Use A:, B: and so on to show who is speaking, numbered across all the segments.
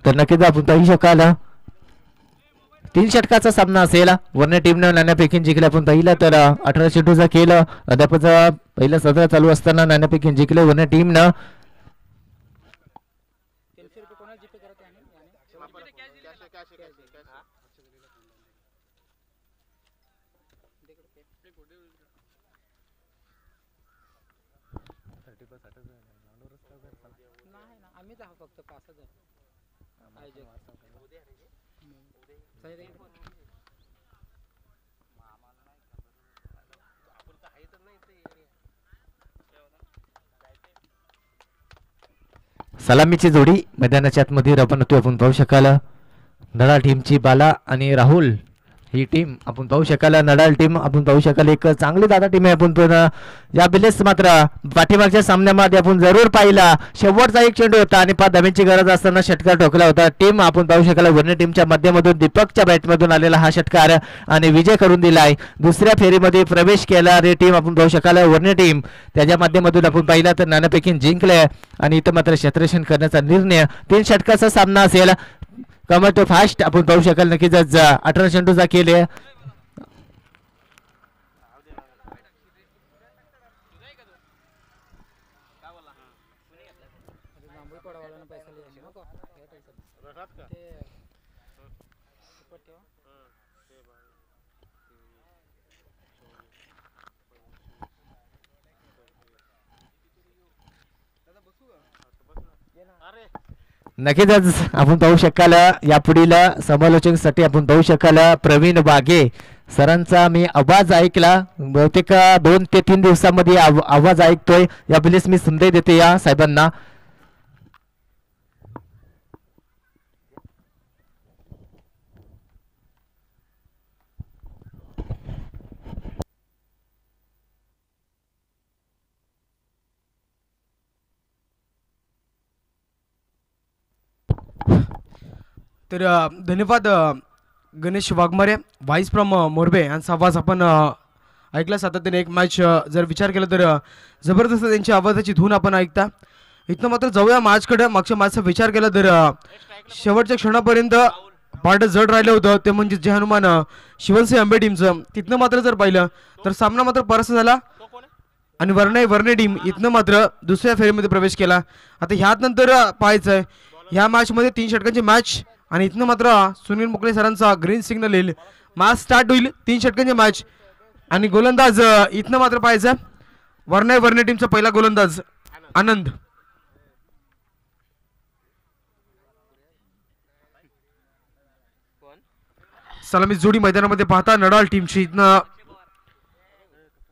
A: तर नक्कीच आपण पाहू शकाल 3 षटकाचा सामना असेल. वरने टीमनं नाणेफेक जिंकले. आपण पाहिलं तर 18 चेंडूचा खेळ अद्यापचा पहिला सत्र चालू असताना नाणेफेक जिंकले वरने टीमनं. सलामीची जोडी मैदानाच्या आतमध्ये आपण पाहू शकाल. नडाल टीमची बाला आणि राहुल ही टीम आपण पाहू शकाल. नडाल टीम आपण पाहू शकाल एक चांगली दादा टीम आहे. आपण पण या बिलेस मात्र पाठीमागच्या सामन्यामध्ये आपण जरूर पाहिला शेवटचा एक चेंडू होता आणि 5 धाब्यांची गरज असताना षटकार ठोकला होता. टीम आपण पाहू शकाल वरने टीमच्या माध्यमातून दीपकच्या बॅटमधून आलेला हा षटकार आणि विजय करून दिलाय. दुसऱ्या फेरीमध्ये प्रवेश केला रे टीम आपण पाहू शकाल. वरने टीम त्याच्या माध्यमातून आपण पाहिला तर नाणेफेक जिंकले आणि इथं मात्र क्षेत्ररक्षण करण्याचा निर्णय 3 षटकाचा सामना असेल. कमर तो फास्ट आपण पाहू शकाल. नक्कीच 18 चेंडूचा खेळ आहे. नक्कीच आपण पाहू शकाल या पुढील समालोचनासाठी आपण पाहू शकाल प्रवीण बागे सरांचा मी आवाज ऐकला. बहुतेक 2 ते 3 दिवसांमध्ये आवाज ऐकतोय. या बिलेस मी संदेश देते या साहेबांना.
B: तर धन्यवाद गणेश वाघमारे व्हाईस फ्रॉम मोरबे यांचा आवाज आपण ऐकला. सातत्याने एक मॅच जर विचार केला तर जबरदस्त त्यांची आवाजाची धून आपण ऐकता. इथनं मात्र जाऊया मॅचकडे. मागच्या मॅचचा विचार केला तर शेवटच्या क्षणापर्यंत पार्ट जड राहिलं होतं ते म्हणजे जे हनुमान शिवनसिंह आंबे टीमचं. तिथनं मात्र जर पाहिलं तर सामना मात्र परास्त झाला आणि वरने टीम इथनं मात्र दुसऱ्या फेरीमध्ये प्रवेश केला. आता ह्यात नंतर पाहायचं आहे ह्या मॅचमध्ये 3 षटकांची मॅच आणि इथनं मात्र सुनील मुकले सरांचा ग्रीन सिग्नल येईल. मॅच स्टार्ट होईल 3 षटकांची मॅच आणि गोलंदाज इथनं मात्र पाहायचं वरने टीमचा पहिला गोलंदाज आनंद. सलामी जोडी मैदानामध्ये पाहता नडाल टीमची इथनं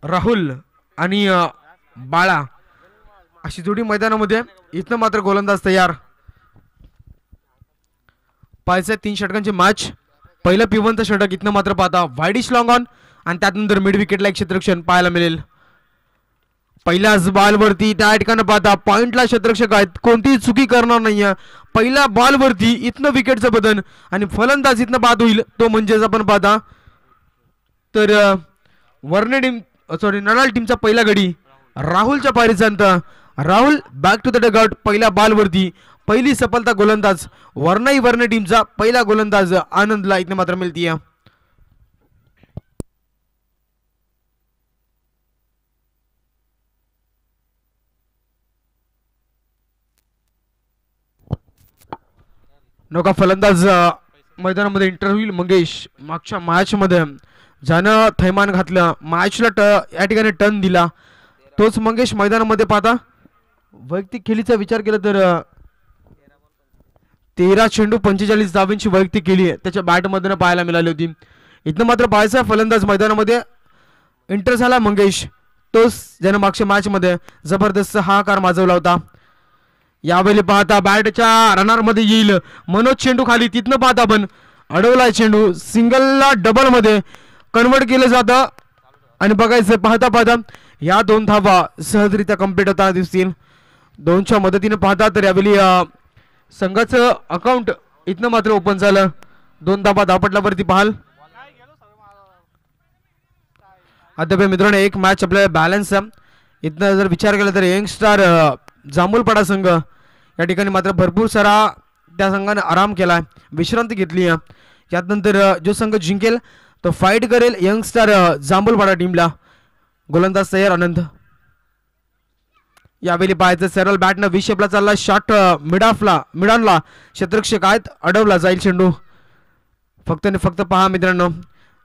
B: राहुल आणि बाळा अशी जोडी मैदानामध्ये. इथनं मात्र गोलंदाज तयार. पाहायचं 3 षटकांची मॅच. पहिलं पिवंत षटक इथनं मात्र पाहता वाईडिश लॉंग ऑन आणि त्यानंतर मिड विकेटला एक क्षेत्ररक्षण पाहायला मिळेल. पहिल्याच बॉलवरती त्या ठिकाणी पाहता पॉइंटला क्षेत्ररक्षक आहेत कोणतीही चुकी करणार नाहीये. पहिल्या बॉलवरती इथनं विकेटचं बदन आणि फलंदाज इथनं बाद होईल तो म्हणजेच आपण पाहता तर वरने टीम नडाल टीमचा पहिला गडी राहुलच्या पारीचांत. Rahul back to the dugout. पहिल्या बॉलवरती पहिली सफलता गोलंदाज वरने टीमचा पहिला गोलंदाज आनंदला इथनं मात्र मिळतीये. नौका फलंदाज मैदानामध्ये इंटर होईल मंगेश. मागच्या मॅचमध्ये ज्यानं थैमान घातलं मॅचला या ठिकाणी टर्न दिला तोच मंगेश मैदानामध्ये पाहता. वैयक्तिक खेळीचा विचार केला तर 13 चेंडू 45 धावांची वैयक्तिक केली त्याच्या बॅटमधून पाहायला मिळाली होती. इथनं मात्र पाहायचा फलंदाज मैदानामध्ये इंटर झाला मंगेश तोच ज्यानं मागच्या मॅचमध्ये जबरदस्त हाकार माजवला होता. यावेळी पाहता बॅटच्या रनर मध्ये येईल मनोज. चेंडू खाली तिथनं पाहता पण अडवला चेंडू सिंगलला डबल मध्ये कन्वर्ट केलं जातं आणि बघायचं पाहता या 2 धावा सहजरित्या कंप्लीट होताना दिसतील. 2च्या मदतीने पाहता तर यावेळी संघाचं अकाउंट इथनं मात्र ओपन झालं. 2 धावा धापटल्यावरती पाहाल अद्याप मित्रांनो एक मॅच आपल्याला बॅलन्स आहे. इथनं जर विचार केला तर यंगस्टार जांभूलपाडा संघ या ठिकाणी मात्र भरपूर सारा त्या संघाने आराम केला आहे, विश्रांती घेतली आहे. यानंतर जो संघ जिंकेल तो फाईट करेल यंगस्टार जांभूलपाडा टीमला. गोलंदाज तयार आनंद. यावेळी पाहायचं सरळ बॅटनं विशेपला चालला शॉट मिडानला क्षेत्ररक्षक आहेत, अडवला जाईल चेंडू. फक्त आणि फक्त पहा मित्रांनो,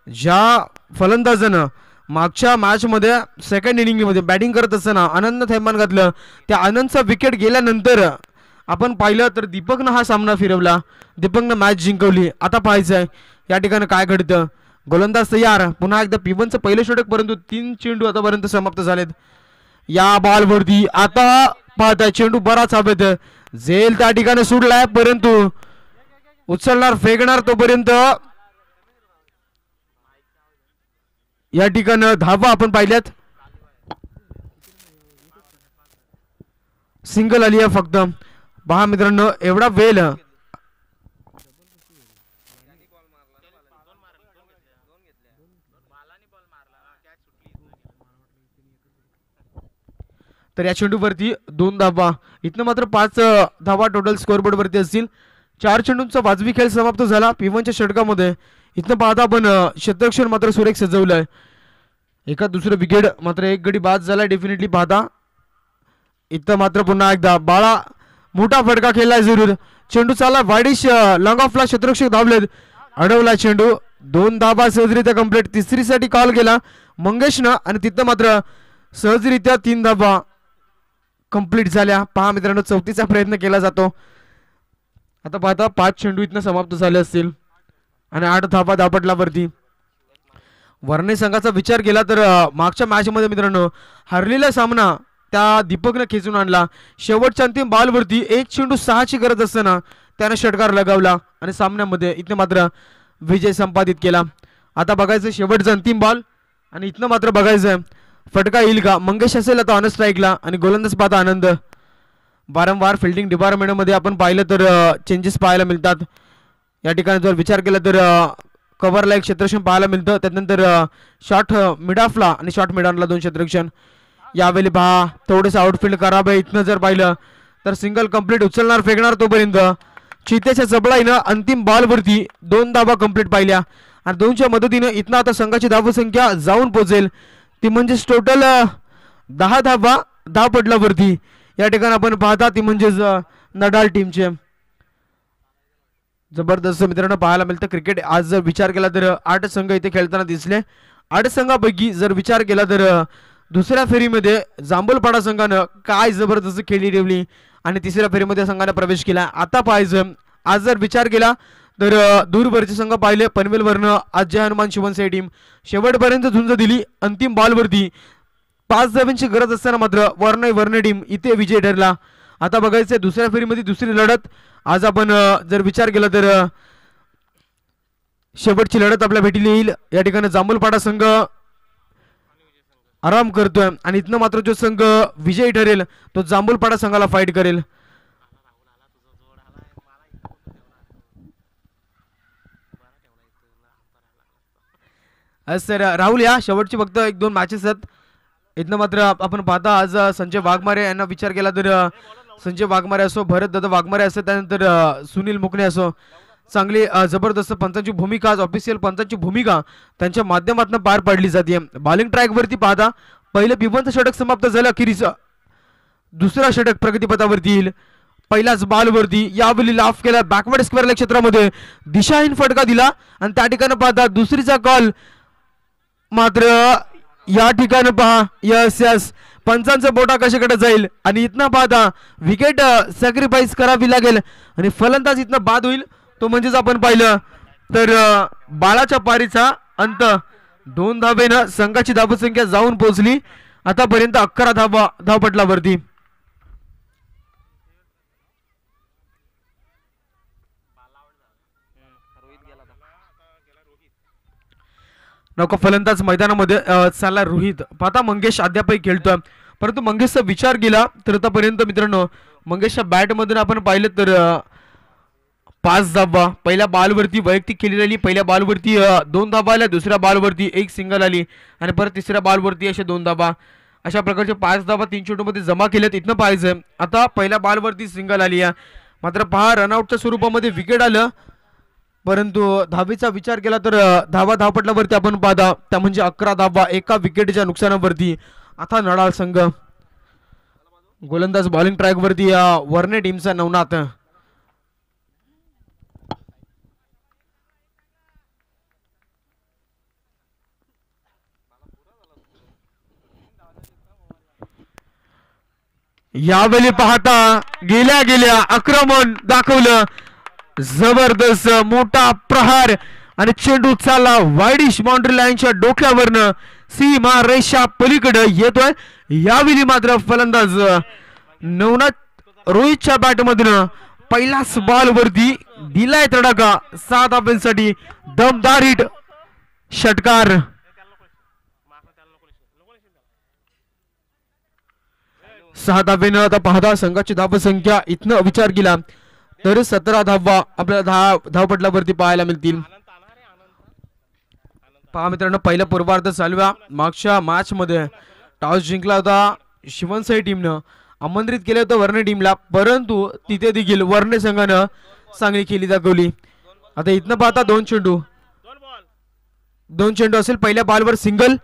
B: ज्या फलंदाजानं मागच्या मॅचमध्ये सेकंड इनिंगमध्ये बॅटिंग करत असताना आनंद थैमान घातलं, त्या आनंदचा विकेट गेल्यानंतर आपण पाहिलं तर दीपकनं हा सामना फिरवला, दीपकनं मॅच जिंकवली. आता पाहायचं आहे या ठिकाणी काय घडतं. गोलंदाज तयार. पुन्हा एकदा P1चं पहिलं षटक, परंतु 3 चेंडू आतापर्यंत समाप्त झालेत. या बॉलवरती आता पाहताय चेंडू बराच हवेत झेल त्या ठिकाणी सुटलाय, परंतु उचलणार फेकणार तोपर्यंत या ठिकाणी धावा आपण पाहिल्यात. सिंगल आली आहे फक्त. पहा मित्रांनो, एवढा वेळ तर या चेंडूवरती 2 धावा. इथनं मात्र 5 धावा टोटल स्कोअरबोर्ड वरती असतील. 4 चेंडूंचा वाजवी खेळ समाप्त झाला P1च्या षटकामध्ये. इथनं पाहता आपण क्षेत्ररक्षण मात्र सुरेख सजवलंय. एका दुसरं विकेट मात्र एक गडी बाद झालाय डेफिनेटली पाहता. इथं मात्र पुन्हा एकदा बाळा मोठा फटका खेळलाय जरूर. चेंडू चालला वाईडिश लॉंग ऑफला, क्षेत्ररक्षक धावलेत, अडवला चेंडू. 2 धावा सहजरित्या कंप्लीट. तिसरीसाठी कॉल केला मंगेशनं आणि तिथं मात्र सहजरित्या 3 धावा कंप्लीट झाल्या. पहा मित्रांनो, 34चा प्रयत्न केला जातो. आता पाहता 5 चेंडू इथनं समाप्त झाले असतील आणि 8 धावा धापटलावरती. वर्णे संघाचा विचार केला तर मागच्या मॅचमध्ये मित्रांनो हरलेला सामना त्या दीपकनं खेचून आणला. शेवटच्या अंतिम बॉलवरती 1 चेंडू 6ची गरज असताना त्यानं षटकार लगावला आणि सामन्यामध्ये इथनं मात्र विजय संपादित केला. आता बघायचं शेवटचा अंतिम बॉल आणि इथनं मात्र बघायचं फटका येईल का. मंगेश असेल आता ऑन स्ट्राईकला आणि गोलंदाज पाहता आनंद. वारंवार फिल्डिंग डिपार्टमेंटमध्ये आपण पाहिलं तर चेंजेस पाहायला मिळतात. या ठिकाणी जर विचार केला तर कव्हरला एक क्षेत्ररक्षण पाहायला मिळतं, त्यानंतर शॉट मिडाफला आणि शॉट मिडानला 2 क्षेत्ररक्षण. यावेळी पहा थोडंसं आउटफील्ड खराब आहे. इथनं जर पाहिलं तर सिंगल कंप्लीट, उचलणार फेकणार तोपर्यंत चितेच्या जबळाईनं अंतिम बॉलवरती 2 धावा कंप्लीट पाहिल्या आणि 2च्या मदतीनं इथनं आता संघाची धावसंख्या जाऊन पोहोचेल ती म्हणजेच टोटल 10 धावा धावपटलावरती. या ठिकाणी आपण पाहता ती म्हणजेच नडाल टीमचे. जबरदस्त मित्रांनो पाहायला मिळतं क्रिकेट. आज जर विचार केला तर 8 संघ इथे खेळताना दिसले. 8 संघापैकी जर विचार केला तर दुसऱ्या फेरीमध्ये जांभूलपाडा संघानं काय जबरदस्त खेळी ठेवली आणि तिसऱ्या फेरीमध्ये संघाने प्रवेश केला. आता पाहायचं आज जर विचार केला तर दूरवरचे संघ पाहिले पनवेलवरनं आज हनुमान शिवनसाई टीम शेवटपर्यंत झुंज दिली. अंतिम बॉलवरती 5 धावांची गरज असताना मात्र वर्ण टीम इथे विजय ठरला. आता बघायचं दुसऱ्या फेरीमध्ये दुसरी लढत. आज आपण जर विचार केला तर शेवटची लढत आपल्या भेटीला येईल. या ठिकाणी जांभूलपाडा संघ आराम करतोय आणि इथनं मात्र जो संघ विजयी ठरेल तो जांभूलपाडा संघाला फाईट करेल. सर राहुल या शेवटची फक्त 1-2 मॅचेस आहेत. इथनं मात्र आपण पाहता आज संजय वाघमारे यांना विचार केला तर संजय वाघमारे असो, भरत दादा वाघमारे असो, त्यानंतर सुनील मुकणे असो, चांगली जबरदस्त पंचांची भूमिका आज ऑफिशियल पंचांची भूमिका त्यांच्या माध्यमातून पार पाडली जाते. बॉलिंग ट्रॅकवरती पाहता पहिलं P1चं षटक समाप्त झालं, अखेरीचं दुसरा षटक प्रगतीपथावरती येईल. पहिल्याच बॉलवरती यावेळी लाफ केला बॅकवर्ड स्क्वेअर क्षेत्रामध्ये दिशाहीन फटका दिला आणि त्या ठिकाणी पाहता दुसरीचा कॉल मात्र या ठिकाणी पहा यस पंचांचं बोटा कशाकडे जाईल आणि इथनं पाहता विकेट सॅक्रिफाईस करावी लागेल आणि फलंदाज इथनं बाद होईल. तो म्हणजेच आपण पाहिलं तर बाळाच्या पारीचा अंत. 2 धावेनं संघाची धावसंख्या जाऊन पोहोचली आतापर्यंत 11 धावा धावपटलावरती. नौका फलंदाज मैदानामध्ये चालला रोहित. पाहता मंगेश अद्यापही खेळतोय, परंतु मंगेशचा विचार केला तर आतापर्यंत मित्रांनो मंगेशच्या बॅटमधून आपण पाहिलं तर 5 धावा पहिल्या बॉलवरती वैयक्तिक केली राहिली. पहिल्या बॉलवरती 2 धावा आल्या, दुसऱ्या बॉलवरती 1 सिंगल आली आणि परत तिसऱ्या बॉलवरती अशा 2 धावा. अशा प्रकारचे 5 धावा 3 चेंडूमध्ये जमा केल्यात. इथनं पाहायचं आता पहिल्या बॉलवरती सिंगल आली आहे, मात्र पहा रनआउटच्या स्वरूपामध्ये विकेट आलं. परंतु धावेचा विचार केला तर धावपटलावरती आपण पाहता त्या म्हणजे 11 धावा एका विकेटच्या नुकसानावरती. आता नडाळ संघ गोलंदाज बॉलिंग ट्रॅकवरती वर्णे टीमचा नवनाथ. यावेळी पाहता गेल्या आक्रमण दाखवलं, जबरदस्त मोठा प्रहार आणि चेंडू चालला वाईडिश बाउंड्री लाईनच्या डोक्यावरनं सीमा रेषा पलीकडे येतोय. यावेळी मात्र फलंदाज नवनाथ रोहितच्या बॅटमधून पहिल्याच बॉल वरती दिलाय तडाखा 6 धाब्यांसाठी दमदार हिट षटकार. सहा धाब्यानं आता पाहता संघाची धावसंख्या इथनं विचार केला तर 17 धावा आपल्याला धावपटलावरती पाहायला मिळतील. पहा मित्रांनो पहिला पूर्वार्ध चालू आहे. मागच्या मॅच मध्ये टॉस जिंकला होता शिवनसाई टीमनं, आमंत्रित केलं होतं वर्णे टीमला, परंतु तिथे देखील वर्णे संघानं चांगली खेळी दाखवली. आता इथनं पाहता 2 चेंडू असेल. पहिल्या बॉलवर सिंगल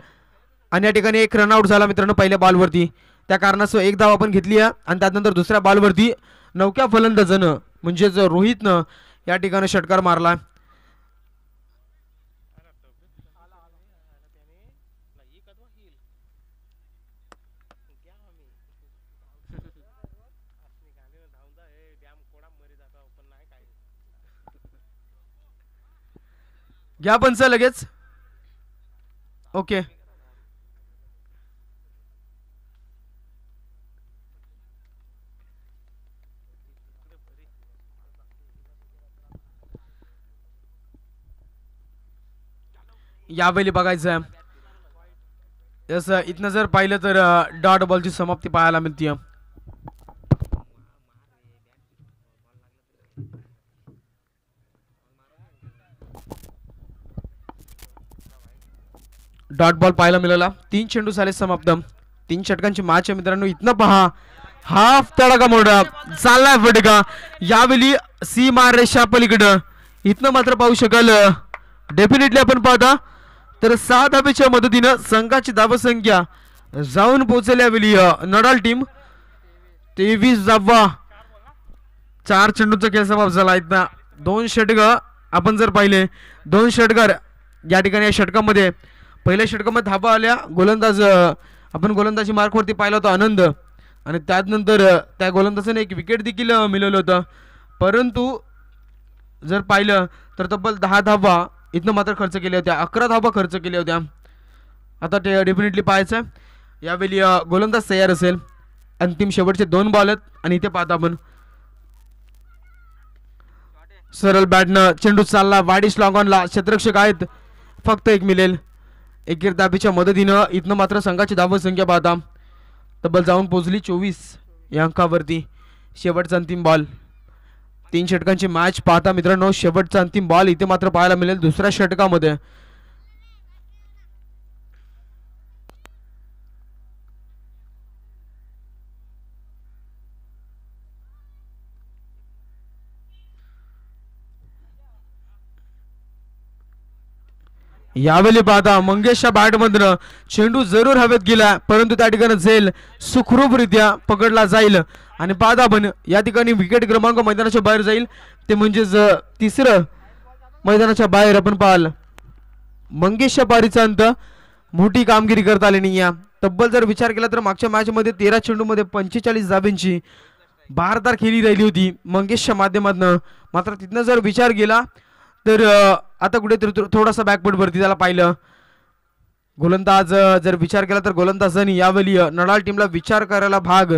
B: आणि या ठिकाणी 1 रनआउट झाला मित्रांनो पहिल्या बॉलवरती. त्या कारणास्तव 1 धाव आपण घेतली आहे आणि त्यानंतर दुसऱ्या बॉलवरती नवक्या फलंदाजानं म्हणजेच रोहितनं या ठिकाणी षटकार मारला. घ्या पंच लगेच. ओके यावेळी बघायचं जसं इथनं जर पाहिलं तर डॉट बॉलची समाप्ती पाहायला मिळते. डॉट बॉल पाहायला मिळाला. 3 चेंडू झाले समाप्त. 3 षटकांची मॅच आहे मित्रांनो. इथनं पहा हाफ तडाखा मोडा चाललाय फटका. यावेळी सीमा रेषा पलीकडं इथनं मात्र पाहू शकाल डेफिनेटली आपण पाहता तर 6 धावेच्या मदतीनं संघाची धावसंख्या जाऊन पोहोचल्या वेळी नडाल टीम 23 धावा. 4 चेंडूचा खेळ समाप्त झाला. इथं 2 षटक आपण जर पाहिले 2 षटकार या ठिकाणी या षटकामध्ये पहिल्या षटकामध्ये धावा आल्या. गोलंदाज आपण गोलंदाजी मार्कवरती पाहिला होता आनंद आणि त्यानंतर त्या गोलंदाजाने 1 विकेट देखील मिळवलं होतं. परंतु जर पाहिलं तर तब्बल 10 धावा इथनं मात्र खर्च केल्या होत्या. 11 धावा खर्च केल्या होत्या. आता ते डेफिनेटली पाहायचं यावेळी गोलंदाज तयार असेल. अंतिम शेवटचे 2 बॉल आहेत आणि इथे पाहता आपण सरळ बॅटनं चेंडू चालला वाडीस लॉंगॉनला. क्षेत्ररक्षक आहेत फक्त 1 मिळेल. 1 धाबीच्या मदतीनं इथनं मात्र संघाची धावसंख्या पाहता तब्बल जाऊन पोहोचली 24 या अंकावरती. शेवटचा अंतिम बॉल. 3 षटकांची मॅच पाहता मित्रांनो शेवटचा अंतिम बॉल इथे मात्र पाहायला मिळेल दुसऱ्या षटकामध्ये. यावेळी पाहता मंगेशच्या बॅटमधनं चेंडू जरूर हवेत गेला परंतु त्या ठिकाणी झेल सुखरूपरित्या पकडला जाईल आणि पाहता पण या ठिकाणी विकेट क्रमांक मैदानाच्या बाहेर जाईल. ते म्हणजेच तिसरं मैदानाच्या बाहेर आपण पाहाल. मंगेशच्या पारीचा अंत मोठी कामगिरी करता आली नाही. तब्बल जर विचार केला तर मागच्या मॅच मध्ये 13 चेंडूमध्ये 45 धाब्यांची भारदार खेळी राहिली होती मंगेशच्या माध्यमातून. मात्र तिथनं जर विचार केला तर आता कुठे थोडासा बॅकफूट वरती त्याला पाहिलं. गोलंदाज जर विचार केला तर गोलंदाजांनी यावेळी नडाल टीमला विचार करायला भाग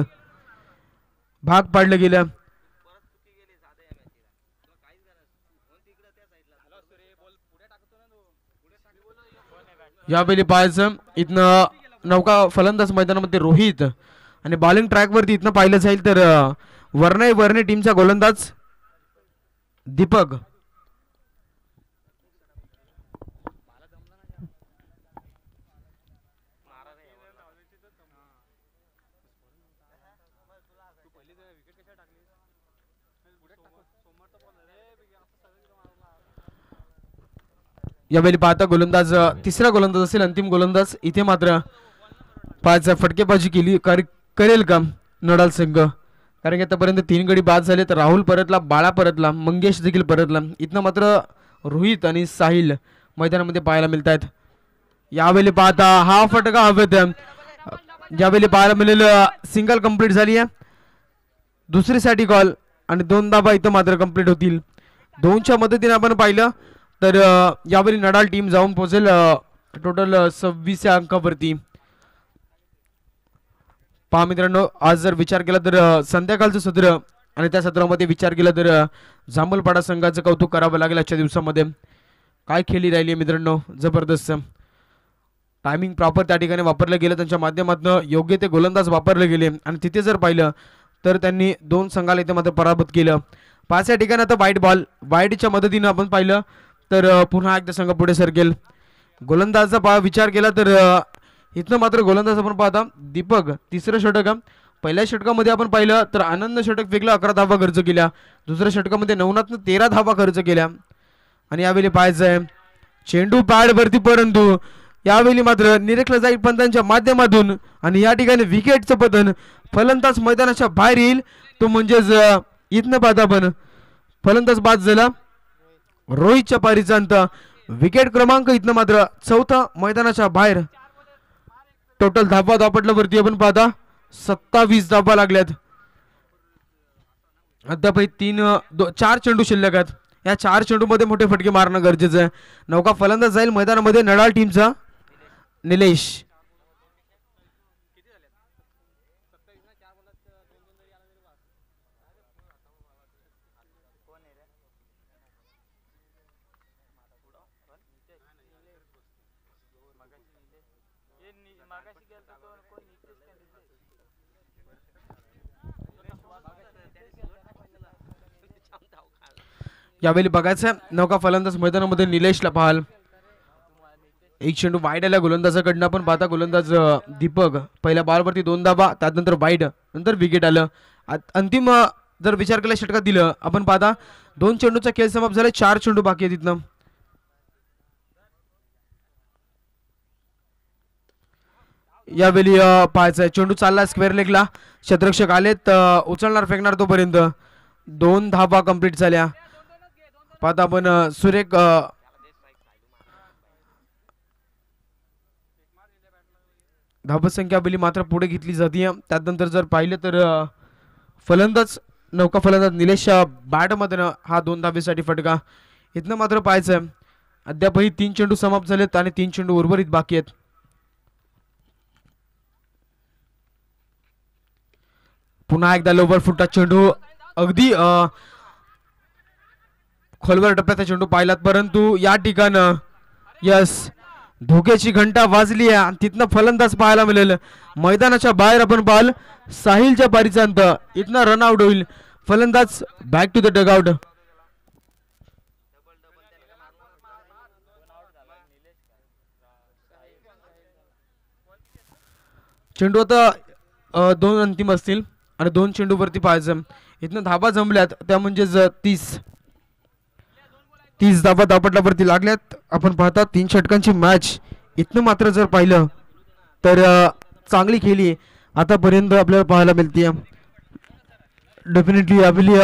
B: पाडलं गेलं. यावेळी पाहायचं इथनं नौका फलंदाज मैदानामध्ये रोहित आणि बॉलिंग ट्रॅक वरती इथनं पाहिलं जाईल तर वर्णे टीमचा गोलंदाज दीपक. यावेळी पाहता गोलंदाज तिसरा गोलंदाज असेल, अंतिम गोलंदाज. इथे मात्र 5 फटकेबाजी करेल का नडाल संघ, कारण की आतापर्यंत 3 गडी बाद झाले. तर राहुल परतला, बाळा परतला, मंगेश देखील परतला. इथनं मात्र रोहित आणि साहिल मैदानामध्ये पाहायला मिळत आहेत. यावेळी पाहता हा फटका हवेत. यावेळी पाहायला मिळेल सिंगल कंप्लीट झाली आहे, दुसरीसाठी कॉल आणि 2 धाबा इथं मात्र कंप्लीट होतील. 2च्या मदतीने आपण पाहिलं तर यावेळी नडाल टीम जाऊन पोहोचेल टोटल 26 अंकावरती. पहा मित्रांनो, आज जर विचार केला तर संध्याकाळचं सत्र आणि त्या सत्रामध्ये विचार केला तर जांभूलपाडा संघाचं कौतुक करावं लागेल. आजच्या दिवसामध्ये काय खेळी राहिली मित्रांनो, जबरदस्त. टायमिंग प्रॉपर त्या ठिकाणी वापरलं गेलं, त्यांच्या माध्यमातून योग्य ते गोलंदाज वापरले गेले आणि तिथे जर पाहिलं तर त्यांनी 2 संघाला इथे मात्र पराभूत केलं. 5 या ठिकाणी आता वाईट बॉल, वाईटच्या मदतीनं आपण पाहिलं तर पुन्हा एकदा संघ पुढे सरकेल. गोलंदाजचा विचार केला तर इथनं मात्र गोलंदाज आपण पाहता दीपक तिसरं षटक. पहिल्या षटकामध्ये आपण पाहिलं तर आनंद षटक फेकला, 11 धावा खर्च केल्या. दुसऱ्या षटकामध्ये नवनाथनं 13 धावा खर्च केल्या. आणि यावेळी पाहायचं आहे चेंडू पॅडवरती, परंतु यावेळी मात्र निरीक्षला जाईल पंतांच्या माध्यमातून आणि या ठिकाणी विकेटचं पतन. फलंदाज मैदानाच्या बाहेर येईल, तो म्हणजेच इथनं पाहता आपण फलंदाज बाद झाला रोहितच्या पारीचा अंत. विकेट क्रमांक इथनं मात्र 4था मैदानाच्या बाहेर. टोटल धावा धापटल्यावरती आपण पाहता 27 धावा लागल्यात. अद्याप 4 चेंडू शिल्लक आहेत. या 4 चेंडूमध्ये मोठे फटके मारणं गरजेचं आहे. नौका फलंदाज जाईल मैदानामध्ये नडाल टीमचा निलेश. यावेळी बघायचं नौका फलंदाज मैदानामध्ये निलेशला पाहाल. एक चेंडू वाईड आला गोलंदाजाकडनं. आपण पाहता गोलंदाज दीपक पहिल्या बॉलवरती 2 धावा, त्यानंतर वाईड, नंतर विकेट आलं. अंतिम जर विचार केला षटकात दिलं आपण पाहता 2 चेंडूचा खेळ समाप्त झाला. 4 चेंडू बाकी आहे तिथनं. यावेळी पाहायचं चेंडू चालला स्क्वेअर लेगला, क्षेत्ररक्षक आलेत, उचलणार फेकणार तोपर्यंत 2 धावा कंप्लीट झाल्या. पाहता आपण सुरेख धावसंख्या बेली मात्र पुढे घेतली जाते. त्यानंतर जर पाहिलं तर फलंदाज नौका फलंदाज निलेश बॅटमधनं हा 2 धावेसाठी फटका. इथनं मात्र पाहायचं अद्यापही 3 चेंडू समाप्त झालेत आणि 3 चेंडू उर्वरित बाकी आहेत. पुन्हा एकदा लोवर फुटचा चेंडू अगदी खोलवर टप्प्याचा चेंडू पाहिलात, परंतु या ठिकाणं यस धोक्याची घंटा वाजली आहे आणि तिथनं फलंदाज पाहायला मिळेल. मैदानाच्या बाहेर आपण पाहाल साहिलच्या पारीचा अंत. इथनं रनआउट होईल फलंदाज. Back to the dugout. चेंडू आता 2 अंतिम असतील आणि 2 चेंडूवरती पाहायचं. इथनं धाबा जमल्यात त्या म्हणजेच 30 धाबा धापटल्यावरती लागल्यात. आपण पाहता 3 षटकांची मॅच. इथनं मात्र जर पाहिलं तर चांगली खेळी आतापर्यंत आपल्याला पाहायला मिळते. डेफिनेटली आपली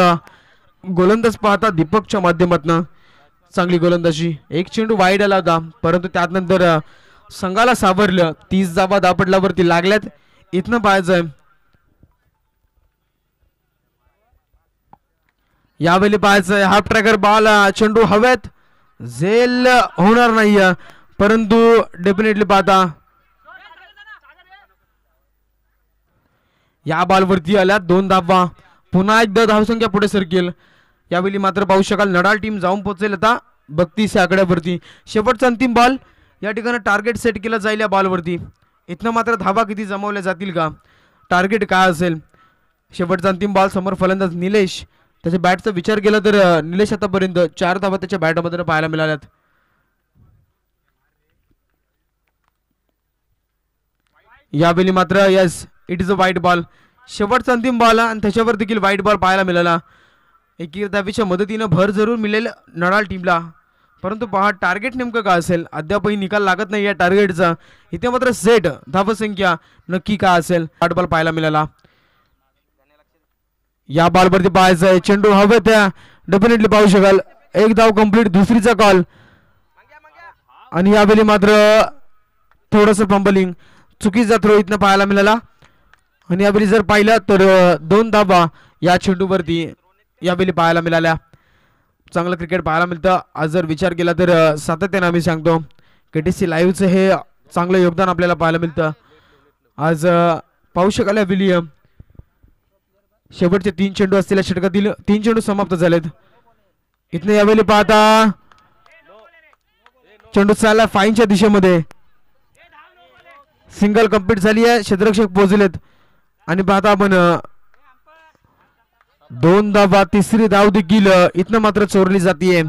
B: गोलंदाज पाहता दीपकच्या माध्यमातून चांगली गोलंदाजी. एक चेंडू वाईड आला होता, परंतु त्यानंतर संघाला सावरलं. 30 धाबा धापटल्यावरती लागल्यात. इथनं पाहायचंय यावेळी पाहायचंय हाफ ट्रॅकर बॉल. चेंडू हवेत, झेल होणार नाही, परंतु डेफिनेटली पाहता या बॉलवरती आल्या 2 धावा. पुन्हा एकदा धावसंख्या पुढे सरकेल. यावेळी मात्र पाहू शकाल नडाल टीम जाऊन पोहोचेल आता 32 या आकड्यावरती. शेवटचा अंतिम बॉल या ठिकाणी टार्गेट सेट केला जाईल या बॉलवरती. इथनं मात्र धावा किती जमवल्या जातील का, टार्गेट काय असेल. शेवटचा अंतिम बॉल समोर फलंदाज निलेश त्याच्या बॅटचा विचार केला तर निलेश आतापर्यंत 4 धावा त्याच्या बॅटमध्ये पाहायला मिळाल्यात. यावेळी मात्र yes it is a white ball. शेवटचा अंतिम बॉल आणि त्याच्यावर देखील व्हाईट बॉल पाहायला मिळाला. एकीर धावेच्या मदतीनं भर जरूर मिळेल नडाल टीमला, परंतु पहा टार्गेट नेमकं काय असेल अद्यापही निकाल लागत नाही या टार्गेटचा. इथे मात्र सेट धावसंख्या नक्की काय असेल. व्हाईट बॉल पाहायला मिळाला. या बॉलवरती पाहायचंय चेंडू हवे त्या डेफिनेटली पाहू शकाल. एक धाव कंप्लीट, दुसरीचा कॉल. आणि यावेळी मात्र थोडंसं फंबलिंग चुकीचा थ्रो इथनं पाहायला मिळाला. आणि यावेळी जर पाहिलं तर 2 धावा या चेंडूवरती यावेळी पाहायला मिळाल्या. चांगलं क्रिकेट पाहायला मिळतं. आज जर विचार केला तर सातत्याने आम्ही सांगतो KTC लाईव्हचं हे चांगलं योगदान आपल्याला पाहायला मिळतं. आज पाहू शकाल विलियम शेवटचे 3 चेंडू असलेल्या षटकातील 3 चेंडू समाप्त झालेत. इथनं यावेळी पाहता चेंडू चालला फाईनच्या दिशेमध्ये. सिंगल कंप्लीट झाली आहे, क्षेत्ररक्षक पोहोचलेत. आणि पाहता आपण 2 धावा, तिसरी धाव देखील इथनं मात्र चोरली जातीये.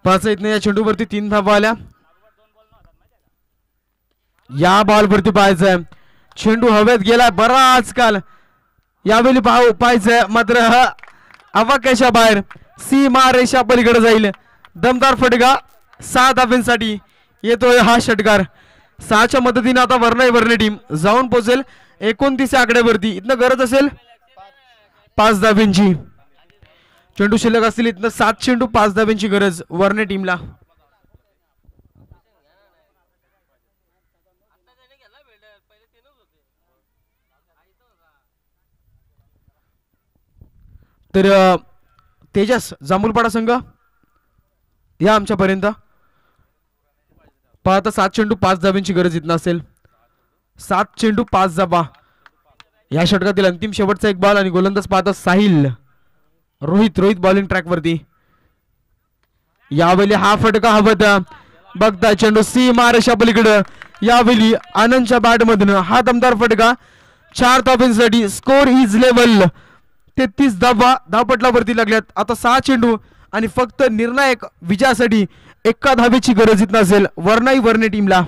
B: पाच इथनं या चेंडूवरती 3 धावा आल्या. या बॉलवरती पाहायचंय चेंडू हवेत गेला बरा आजकाल. यावेळी पाहायचंय मात्र अवकाशा बाहेर सीमा रेषा पलीकडे जाईल. दमदार फटका 6 धाब्यांसाठी येतोय हा षटकार. 6च्या मदतीने आता वर्णे टीम जाऊन पोहोचेल 29 आकड्यावरती. इथनं गरज असेल 5 धाब्यांची. चेंडू शिल्लक असतील इथनं 7 चेंडू 5 धाब्यांची गरज वर्णे टीमला. तर तेजस जांभूलपाडा संघ या आमच्यापर्यंत पाहता 7 चेंडू 5 धाब्यांची गरज इथनं असेल. 7 चेंडू 5 धाबा या षटकातील अंतिम शेवटचा एक बॉल. आणि गोलंदाज पाहता साहिल. रोहित बॉलिंग ट्रॅक वरती. यावेळी हा फटका हवत बघता चेंडू सीमा रेषा पलीकडे. यावेळी आनंदच्या बॅट मधून हा दमदार फटका 4 धाब्यांसाठी. स्कोर इज लेवल 33 धावा धावपटलावरती लागल्यात. आता 6 चेंडू आणि फक्त निर्णायक विजयासाठी 1 धावेची गरज इथं असेल वर्णे टीमला.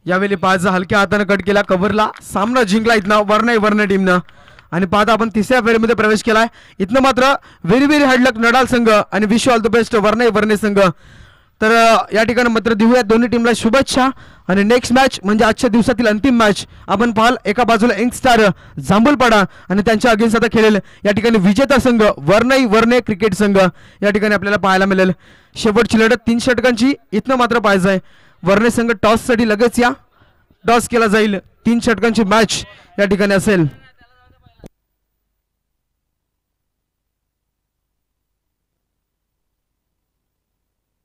B: यावेळी 5 हलक्या हाताने कट केला कव्हरला. सामना जिंकला इथनं वर्णे टीमनं. आणि पाहता आपण 3ऱ्या फेरीमध्ये प्रवेश केलाय. इथनं मात्र व्हेरी हार्ड लक नडाल संघ आणि विश ऑल द बेस्ट वर्णे संघ. तर या ठिकाणी मात्र देऊया दोन्ही टीमला शुभेच्छा. आणि नेक्स्ट मॅच म्हणजे आजच्या दिवसातील अंतिम मॅच आपण पाहाल. एका बाजूला यंगस्टार जांभूलपाडा आणि त्यांच्या अगेन्स्ट आता खेळेल या ठिकाणी विजेता संघ वर्णे क्रिकेट संघ या ठिकाणी आपल्याला पाहायला मिळेल. शेवटची लढत 3 षटकांची इथनं मात्र पाहायचंय. वर्णे संघ टॉस साठी लगेच या. टॉस केला जाईल. 3 षटकांची मॅच या ठिकाणी असेल.